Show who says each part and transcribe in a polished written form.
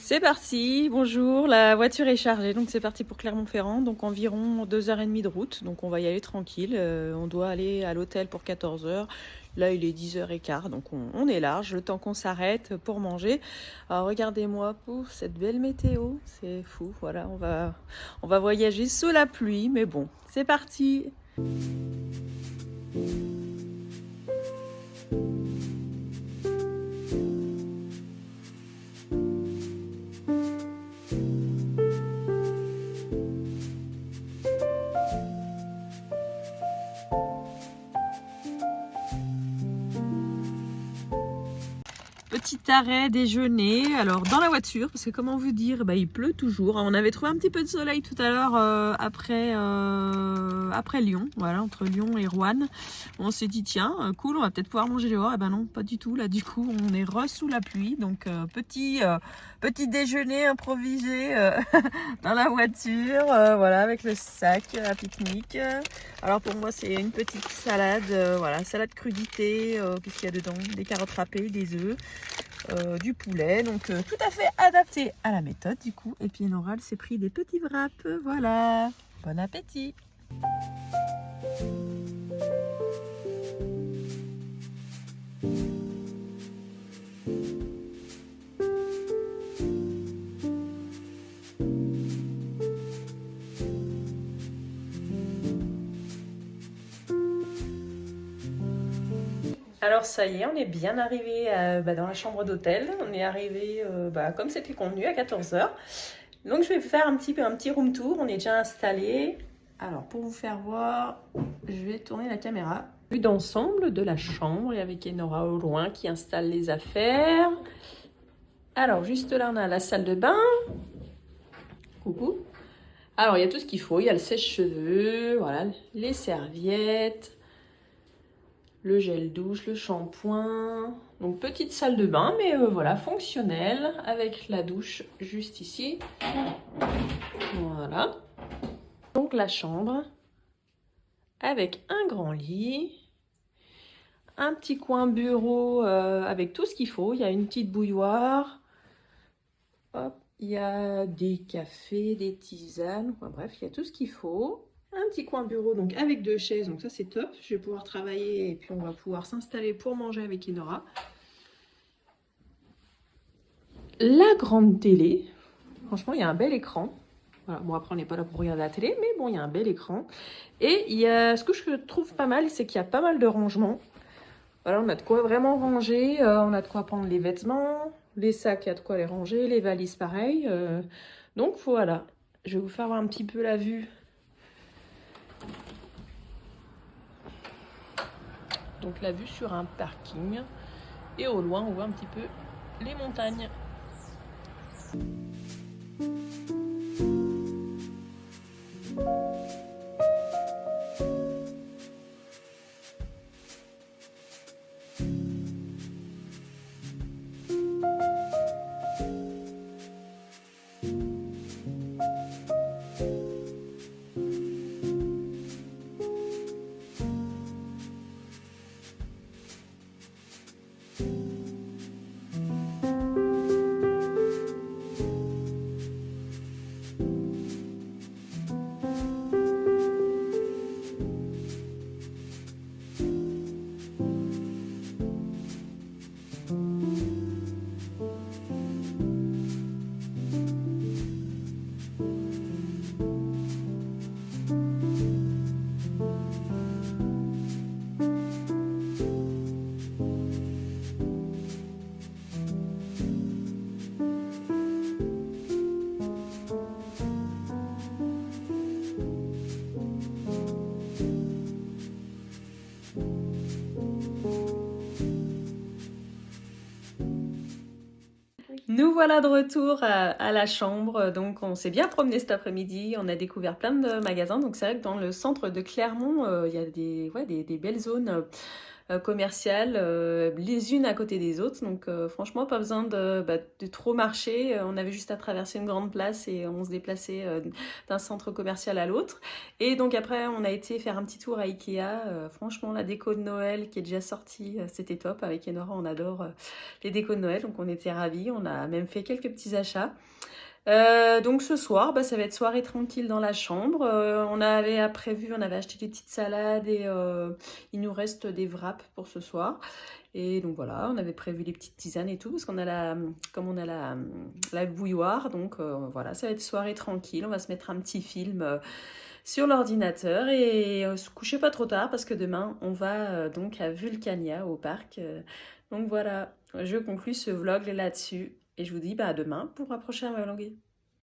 Speaker 1: C'est parti, bonjour, la voiture est chargée, donc c'est parti pour Clermont-Ferrand, donc environ 2h30 de route, donc on va y aller tranquille, on doit aller à l'hôtel pour 14h, là il est 10h15, donc on est large, le temps qu'on s'arrête pour manger. Alors regardez-moi pour cette belle météo, c'est fou, voilà, on va voyager sous la pluie, mais bon, c'est parti. Petit arrêt déjeuner, alors dans la voiture, parce que comment vous dire, il pleut toujours. On avait trouvé un petit peu de soleil tout à l'heure après Lyon, voilà, entre Lyon et Roanne. On s'est dit tiens, cool, on va peut-être pouvoir manger dehors. Et ben non, pas du tout. Là du coup, on est sous la pluie, donc petit déjeuner improvisé dans la voiture, voilà, avec le sac à pique-nique. Alors pour moi, c'est une petite salade, voilà, salade crudité, qu'est-ce qu'il y a dedans? Des carottes râpées, des œufs. Du poulet, donc tout à fait adapté à la méthode du coup. Et puis Nora s'est pris des petits wraps, voilà. Bon appétit. Alors ça y est, on est bien arrivé dans la chambre d'hôtel. On est arrivé comme c'était convenu à 14h. Donc je vais faire un petit room tour. On est déjà installé. Alors pour vous faire voir, je vais tourner la caméra. Vue d'ensemble de la chambre et avec Enora au loin qui installe les affaires. Alors juste là on a la salle de bain. Coucou. Alors il y a tout ce qu'il faut. Il y a le sèche-cheveux, voilà, les serviettes. Le gel douche, le shampoing. Donc petite salle de bain, mais voilà, fonctionnelle, avec la douche juste ici. Voilà. Donc la chambre, avec un grand lit, un petit coin bureau avec tout ce qu'il faut. Il y a une petite bouilloire. Hop, il y a des cafés, des tisanes. Enfin, bref, il y a tout ce qu'il faut. Un petit coin bureau donc avec 2 chaises, donc ça c'est top. Je vais pouvoir travailler et puis on va pouvoir s'installer pour manger avec Enora. La grande télé, franchement il y a un bel écran. Voilà, bon après on n'est pas là pour regarder la télé, mais bon il y a un bel écran. Et il y a ce que je trouve pas mal, c'est qu'il y a pas mal de rangements. Voilà, on a de quoi vraiment ranger, on a de quoi prendre les vêtements, les sacs, il y a de quoi les ranger, les valises pareil. Donc voilà, je vais vous faire voir un petit peu la vue. Donc la vue sur un parking. Et au loin, on voit un petit peu les montagnes. Nous voilà de retour à la chambre, donc on s'est bien promené cet après-midi, on a découvert plein de magasins, donc c'est vrai que dans le centre de Clermont, il y a des belles zones commerciales les unes à côté des autres. Donc franchement, pas besoin de trop marcher. On avait juste à traverser une grande place et on se déplaçait d'un centre commercial à l'autre. Et donc après, on a été faire un petit tour à Ikea. Franchement, la déco de Noël qui est déjà sortie, c'était top. Avec Enora, on adore les décos de Noël, donc on était ravis. On a même fait quelques petits achats. Donc ce soir, ça va être soirée tranquille dans la chambre. On avait prévu, on avait acheté des petites salades et il nous reste des wraps pour ce soir. Et donc voilà, on avait prévu les petites tisanes et tout parce qu'on a comme on a la bouilloire. Donc voilà, ça va être soirée tranquille. On va se mettre un petit film sur l'ordinateur et se coucher pas trop tard parce que demain on va donc à Vulcania au parc. Donc voilà, je conclus ce vlog là-dessus et je vous dis à demain pour un prochain vlog.